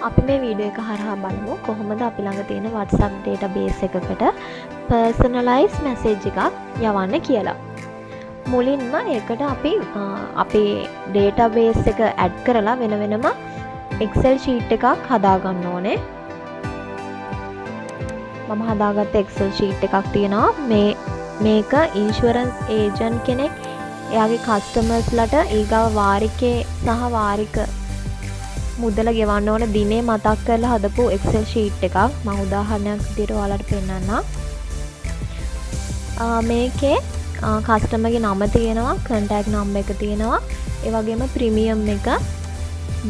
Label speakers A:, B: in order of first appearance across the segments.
A: අපි මේ වීඩියෝ එක හරහා බලමු කොහොමද අපි ළඟ තියෙන WhatsApp database එකකට personalized message එකක් යවන්න කියලා. මුලින්ම ඒකට අපි අපේ database එක add කරලා වෙන වෙනම Excel sheet එකක් හදා ගන්න ඕනේ. මම හදාගත්ත Excel sheet එකක් තියෙනවා. මේක insurance agent කෙනෙක් එයාගේ customers ලට ඊගාව වාරිකේ සහ වාරික මුදල ගෙවන්න ඕන දිනේ මතක් කරලා හදපු Excel sheet එකක්. මම උදාහරණයක් විදිහට ඔයාලට පෙන්නන්නම්. මේකේ customer ගේ නම තියෙනවා, contact number එක තියෙනවා, ඒ වගේම premium එක,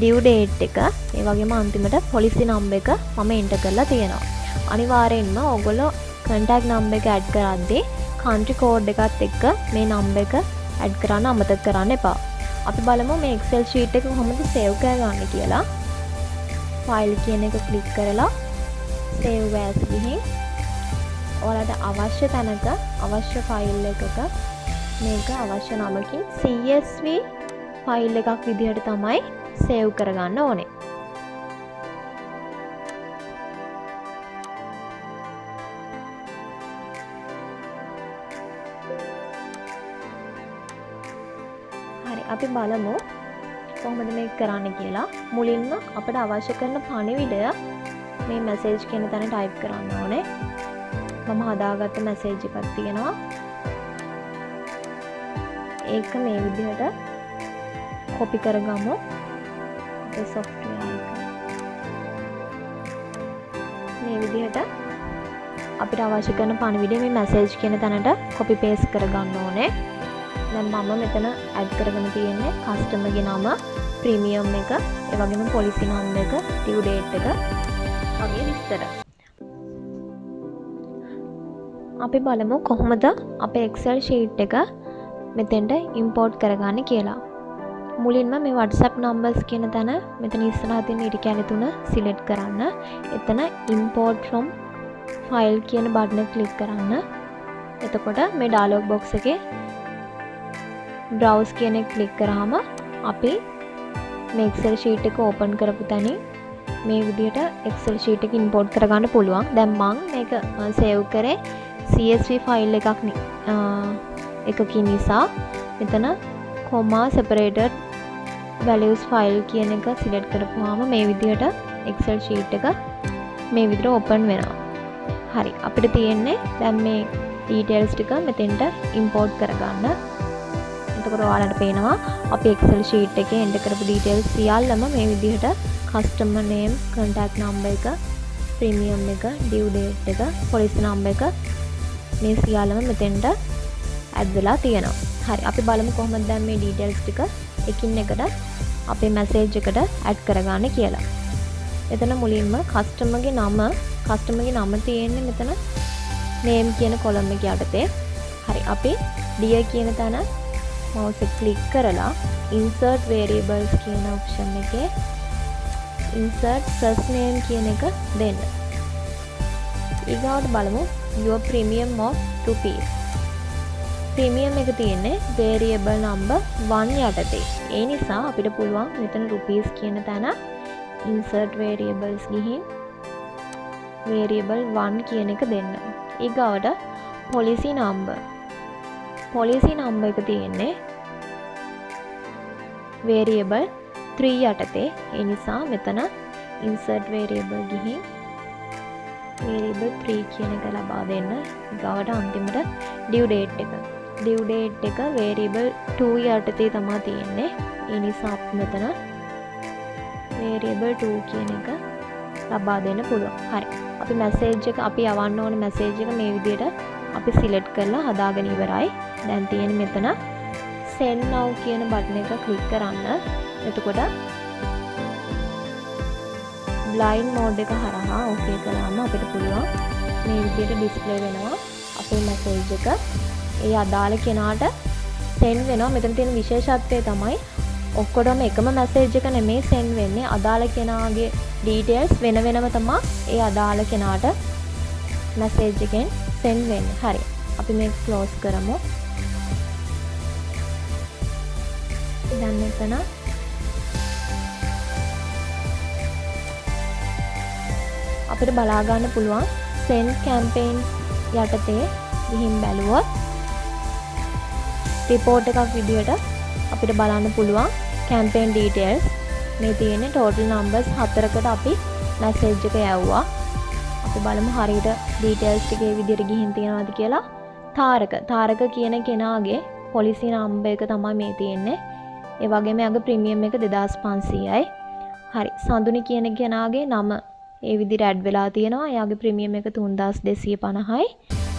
A: due date එක, ඒ වගේම අන්තිමට policy number එක මම enter කරලා තියෙනවා. අනිවාර්යෙන්ම ඔයගොල්ලෝ contact number එක add කරද්දී country code එකත් එක්ක මේ number එක add කරන්න අමතක කරන්න එපා. අපි බලමු මේ Excel sheet එක කොහොමද save කරගන්නේ කියලා. file කියන එක click කරලා save as ගිහින් ඔයාලට අවශ්‍ය තැනක අවශ්‍ය file එකක මේක අවශ්‍ය නමකින් CSV file එකක් විදිහට තමයි save කරගන්න ඕනේ. අපි බලමු කොහොමද මේක කරන්න කියලා. මුලින්ම අපිට අවශ්‍ය කරන පණිවිඩය මේ message කියන තැන type කරන්න ඕනේ. මම හදාගත්ත message එකක් තියෙනවා. ඒක මේ විදිහට copy කරගමු. ඒ software එක. මේ විදිහට අපිට අවශ්‍ය කරන පණිවිඩය මේ message කියන තැනට copy paste කරගන්න ඕනේ. දැන් මම මෙතන add කරගෙන තියෙන්නේ customer ගේ නම, premium එක, ඒ වගේම policy number එක, due date එක වගේ විස්තර. අපි බලමු කොහොමද අපේ Excel sheet එක මෙතෙන්ට import කරගන්නේ කියලා. මුලින්ම මේ WhatsApp numbers කියන තැන මෙතන ඉස්සරහා තියෙන ඉරි කැලි තුන select කරන්න. එතන import from file කියන බටන් එක click කරන්න. එතකොට මේ dialog box එකේ browse කියන එක click කරාම අපි මේ Excel sheet එක open කරපු තැනින් මේ විදිහට Excel sheet එක import කරගන්න පුළුවන්. දැන් මම මේක save කරේ CSV file එකකින් නිසා මෙතන comma separated values file කියන එක select කරපුවාම මේ විදිහට Excel sheet එක මේ විදිහට open වෙනවා. හරි. අපිට තියෙන්නේ දැන් මේ details ටික මෙතෙන්ට import කරගන්න. එතකොට ඔයාලට පේනවා අපි Excel sheet එකේ enter කරපු details සියල්ලම මේ විදිහට customer name, contact number එක, premium එක, due date එක, policy number එක මේ සියල්ලම මෙතෙන්ට add වෙලා තියෙනවා. හරි. අපි බලමු කොහොමද දැන් මේ details ටික එකින් එකට අපේ message එකට add කරගන්නේ කියලා. එතන මුලින්ම customer ගේ නම තියෙන්නේ මෙතන name කියන column එක යටතේ. හරි. අපි dear කියන තැන mouse එක click කරලා insert variables කියන option එකේ insert first name කියන එක දෙන්න. ඊගාවට බලමු your premium of rupees. premium එක තියෙන්නේ variable number 1 යටතේ. ඒ නිසා අපිට පුළුවන් මෙතන rupees කියන තැන insert variables ගිහින් variable 1 කියන එක දෙන්න. ඊගාවට policy number එක තියෙන්නේ variable 3 යටතේ. ඒ නිසා මෙතන insert variable ගිහින් variable 3 කියන එක ලබා දෙන්න. ඊගාවට අන්තිමට due date එක variable 2 යටතේ තමයි තියෙන්නේ. ඒ නිසා අපි මෙතන variable 2 කියන එක ලබා දෙන්න පුළුවන්. හරි. අපි message එක අපි යවන්න ඕනේ message එක මේ විදිහට අපි select කරලා හදාගෙන ඉවරයි. දැන් තියෙන්නේ මෙතන send now කියන බටන් එක click කරන්න. එතකොට blind mode එක හරහා okay කළාම අපිට පුළුවන් මේ විදිහට display වෙනවා අපේ message එක. ඒ අදාළ කෙනාට send වෙනවා. මෙතන තියෙන විශේෂත්වය තමයි ඔක්කොටම එකම message එක නෙමෙයි send වෙන්නේ. අදාළ කෙනාගේ details වෙන වෙනම තමයි ඒ අදාළ කෙනාට message එකෙන් send වෙන්නේ. හරි. අපි මේක close කරමු. දැන් මෙතන අපිට බලා ගන්න පුළුවන් send campaigns යටතේ ගිහින් බැලුවොත් report එකක් විදියට අපිට බලන්න පුළුවන් campaign details මේ තියෙන්නේ total numbers 4කට අපි message එක යවුවා. අපි බලමු හරියට details ටිකේ විදියට ගිහින් තියනවාද කියලා. තාරක කියන කෙනාගේ policy number එක තමයි මේ තියෙන්නේ. ඒ වගේම යාගේ premium එක 2500යි. හරි. සඳුනි කියන කෙනාගේ නම ඒ විදිහට ඇඩ් වෙලා තියෙනවා. යාගේ premium එක 3250යි.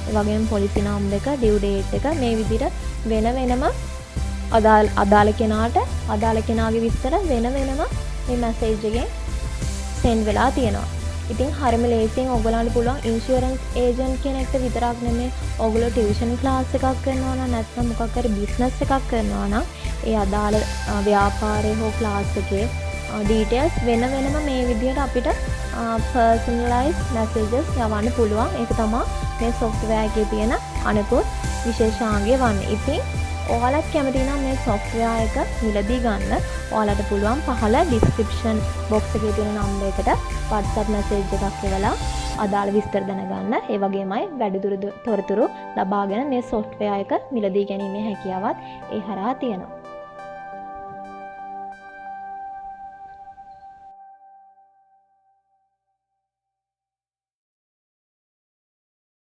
A: ඒ වගේම policy number එක due date එක මේ විදිහට වෙනම අදාළ කෙනාගේ විස්තර වෙනම මේ message එකෙන් send වෙලා තියෙනවා. ඉතින් හරිම ලේසියෙන් ඔයගලන්ට පුළුවන් ඉන්ෂුරන්ස් ඒජන්ට් කෙනෙක්ට විතරක් නෙමෙයි ඔයගොල්ලෝ ටියුෂන් ක්ලාස් එකක් කරනවා නම් නැත්නම් මොකක් හරි බිස්නස් එකක් කරනවා නම් ඒ අදාළ ව්‍යාපාරයේ හෝ ක්ලාස් එකේ ඩීටේල්ස් වෙනම මේ විදිහට අපිට personalized messages යවන්න පුළුවන්. ඒක තමයි මේ software එකේ තියෙන අනිකුත් විශේෂාංගය වන්නේ. ඉතින් ඔයාලත් කැමති නම් මේ software එක මිලදී ගන්න ඔයාලට පුළුවන් පහළ description box එකේ තියෙන නම්බර් එකට WhatsApp message එකක් එවලා අදාළ විස්තර දැනගන්න. ඒ වගේමයි වැඩිදුර තොරතුරු ලබාගෙන මේ software එක මිලදී ගැනීමේ හැකියාවත් ඒ හරහා තියෙනවා.